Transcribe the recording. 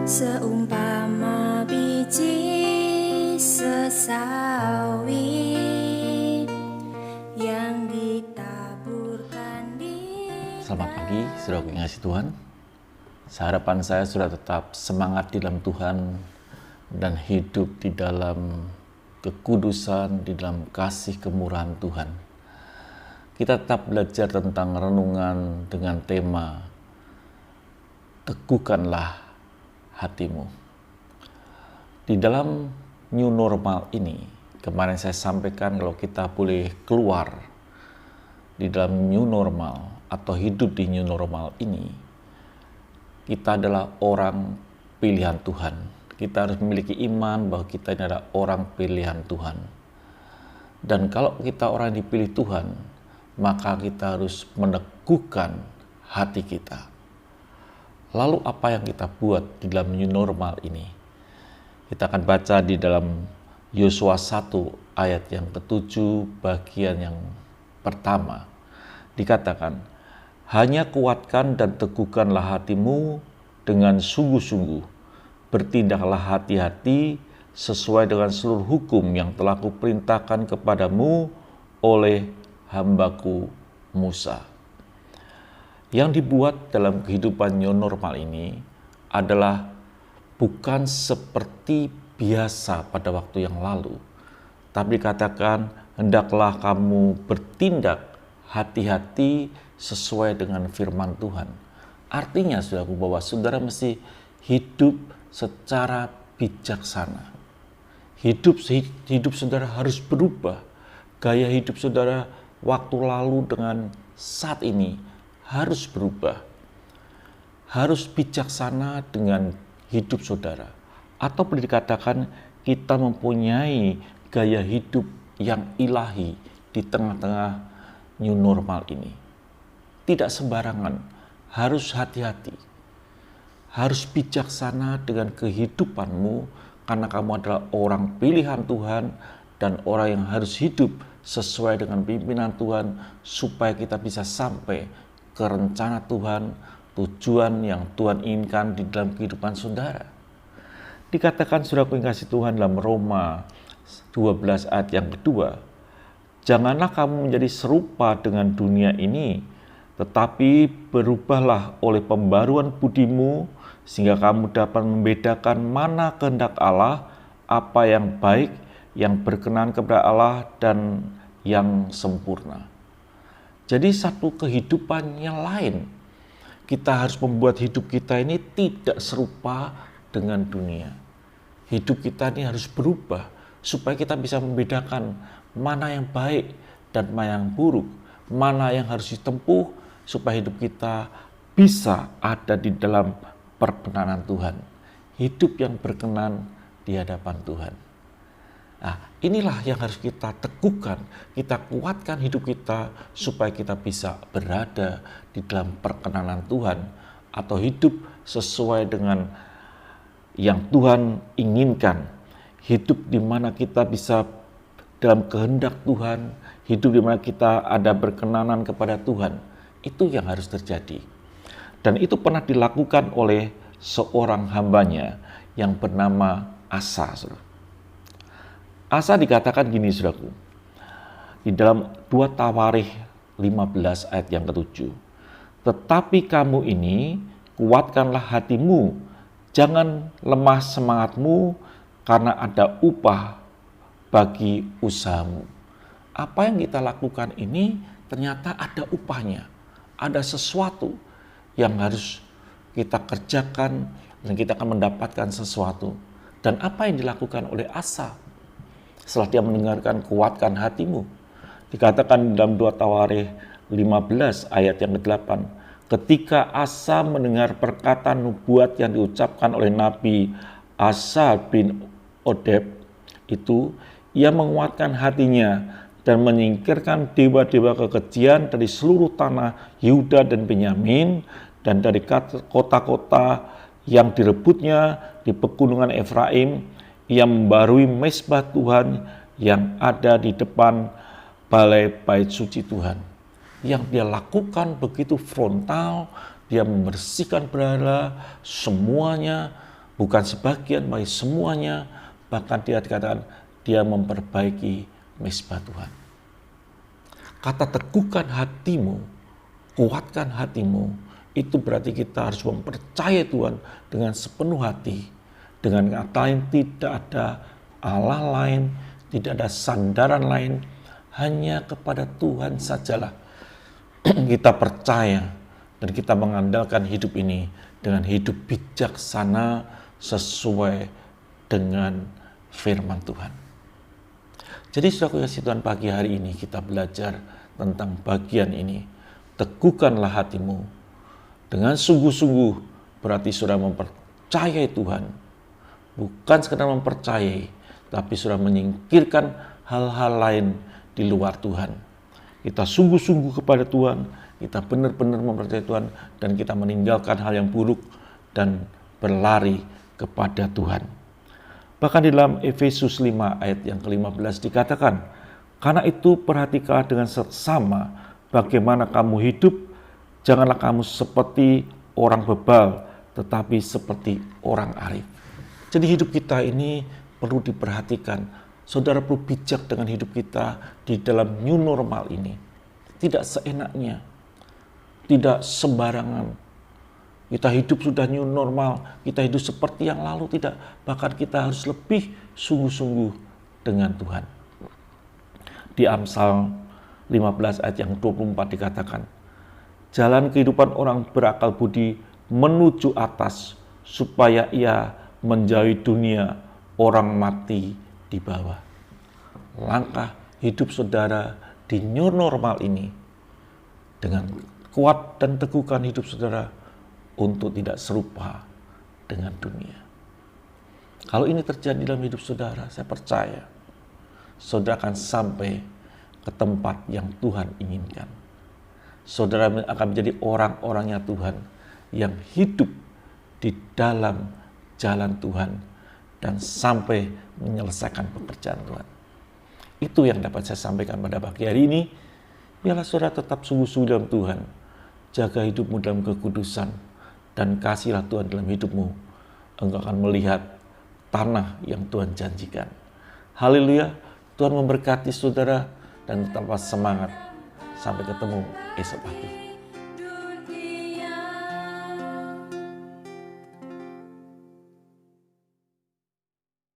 Seumpama biji sesawi yang ditaburkan di... Selamat pagi, saudara yang kasih Tuhan. Harapan saya sudah tetap semangat di dalam Tuhan dan hidup di dalam kekudusan, di dalam kasih kemurahan Tuhan. Kita tetap belajar tentang renungan dengan tema teguhkanlah hatimu. Di dalam new normal ini, kemarin saya sampaikan kalau kita boleh keluar di dalam new normal atau hidup di new normal ini, kita adalah orang pilihan Tuhan. Kita harus memiliki iman bahwa kita ini adalah orang pilihan Tuhan. Dan kalau kita orang yang dipilih Tuhan, maka kita harus meneguhkan hati kita. Lalu apa yang kita buat di dalam new normal ini? Kita akan baca di dalam Yosua 1 ayat yang ke-7 bagian yang pertama. Dikatakan, hanya kuatkan dan teguhkanlah hatimu dengan sungguh-sungguh. Bertindaklah hati-hati sesuai dengan seluruh hukum yang telah kuperintahkan kepadamu oleh hambaku Musa. Yang dibuat dalam kehidupan new normal ini adalah bukan seperti biasa pada waktu yang lalu, tapi dikatakan hendaklah kamu bertindak hati-hati sesuai dengan firman Tuhan. Artinya saudaraku bahwa saudara mesti hidup secara bijaksana. Hidup saudara harus berubah. Gaya hidup saudara waktu lalu dengan saat ini harus berubah. Harus bijaksana dengan hidup saudara. Atau boleh dikatakan kita mempunyai gaya hidup yang ilahi di tengah-tengah new normal ini. Tidak sembarangan, harus hati-hati. Harus bijaksana dengan kehidupanmu karena kamu adalah orang pilihan Tuhan dan orang yang harus hidup sesuai dengan pimpinan Tuhan supaya kita bisa sampai ke rencana Tuhan, tujuan yang Tuhan inginkan di dalam kehidupan saudara. Dikatakan saudaraku yang kasih Tuhan dalam Roma 12 ayat yang kedua, janganlah kamu menjadi serupa dengan dunia ini, tetapi berubahlah oleh pembaruan budimu, sehingga kamu dapat membedakan mana kehendak Allah, apa yang baik, yang berkenan kepada Allah, dan yang sempurna. Jadi satu kehidupan yang lain. Kita harus membuat hidup kita ini tidak serupa dengan dunia. Hidup kita ini harus berubah supaya kita bisa membedakan mana yang baik dan mana yang buruk, mana yang harus ditempuh supaya hidup kita bisa ada di dalam perkenanan Tuhan. Hidup yang berkenan di hadapan Tuhan. Nah, inilah yang harus kita teguhkan, kita kuatkan hidup kita supaya kita bisa berada di dalam perkenanan Tuhan atau hidup sesuai dengan yang Tuhan inginkan. Hidup di mana kita bisa dalam kehendak Tuhan, hidup di mana kita ada berkenanan kepada Tuhan. Itu yang harus terjadi. Dan itu pernah dilakukan oleh seorang hambanya yang bernama Asa. Asa dikatakan gini saudaraku, di dalam 2 Tawarikh 15 ayat yang ke-7. Tetapi kamu ini kuatkanlah hatimu, jangan lemah semangatmu karena ada upah bagi usahamu. Apa yang kita lakukan ini ternyata ada upahnya, ada sesuatu yang harus kita kerjakan dan kita akan mendapatkan sesuatu. Dan apa yang dilakukan oleh Asa? Setelah dia mendengarkan kuatkan hatimu. Dikatakan dalam 2 Tawarikh 15 ayat yang ke-8. Ketika Asa mendengar perkataan nubuat yang diucapkan oleh Nabi Asa bin Oded itu, ia menguatkan hatinya dan menyingkirkan dewa-dewa kekejian dari seluruh tanah Yehuda dan Benyamin dan dari kota-kota yang direbutnya di pegunungan Efraim. Ia membarui mezbah Tuhan yang ada di depan balai bait suci Tuhan. Yang dia lakukan begitu frontal, dia membersihkan berhala, semuanya bukan sebagian, bagi semuanya. Bahkan dia dikatakan dia memperbaiki mezbah Tuhan. Kata teguhkan hatimu, kuatkan hatimu, itu berarti kita harus mempercayai Tuhan dengan sepenuh hati. Dengan kata lain, tidak ada Allah lain, tidak ada sandaran lain, hanya kepada Tuhan sajalah kita percaya dan kita mengandalkan hidup ini dengan hidup bijaksana sesuai dengan firman Tuhan. Jadi saudaraku kasih Tuhan, pagi hari ini kita belajar tentang bagian ini. Teguhkanlah hatimu dengan sungguh-sungguh, berarti sudah mempercayai Tuhan. Bukan sekedar mempercayai, tapi sudah menyingkirkan hal-hal lain di luar Tuhan. Kita sungguh-sungguh kepada Tuhan, kita benar-benar mempercayai Tuhan, dan kita meninggalkan hal yang buruk dan berlari kepada Tuhan. Bahkan di dalam Efesus 5 ayat yang ke-15 dikatakan, karena itu perhatikanlah dengan seksama bagaimana kamu hidup, janganlah kamu seperti orang bebal, tetapi seperti orang arif. Jadi hidup kita ini perlu diperhatikan. Saudara perlu bijak dengan hidup kita di dalam new normal ini. Tidak seenaknya, tidak sembarangan. Kita hidup sudah new normal, kita hidup seperti yang lalu, tidak. Bahkan kita harus lebih sungguh-sungguh dengan Tuhan. Di Amsal 15 ayat yang 24 dikatakan, jalan kehidupan orang berakal budi menuju atas, supaya ia menjauhi dunia orang mati di bawah. Langkah hidup saudara di new normal ini, dengan kuat dan teguhkan hidup saudara untuk tidak serupa dengan dunia. Kalau ini terjadi dalam hidup saudara, saya percaya saudara akan sampai ke tempat yang Tuhan inginkan. Saudara akan menjadi orang-orangnya Tuhan yang hidup di dalam jalan Tuhan dan sampai menyelesaikan pekerjaan Tuhan. Itu yang dapat saya sampaikan pada pagi hari ini. Biarlah saudara tetap sungguh-sungguh dalam Tuhan. Jaga hidupmu dalam kekudusan dan kasihlah Tuhan dalam hidupmu. Engkau akan melihat tanah yang Tuhan janjikan. Haleluya. Tuhan memberkati saudara dan tetaplah semangat. Sampai ketemu esok pagi.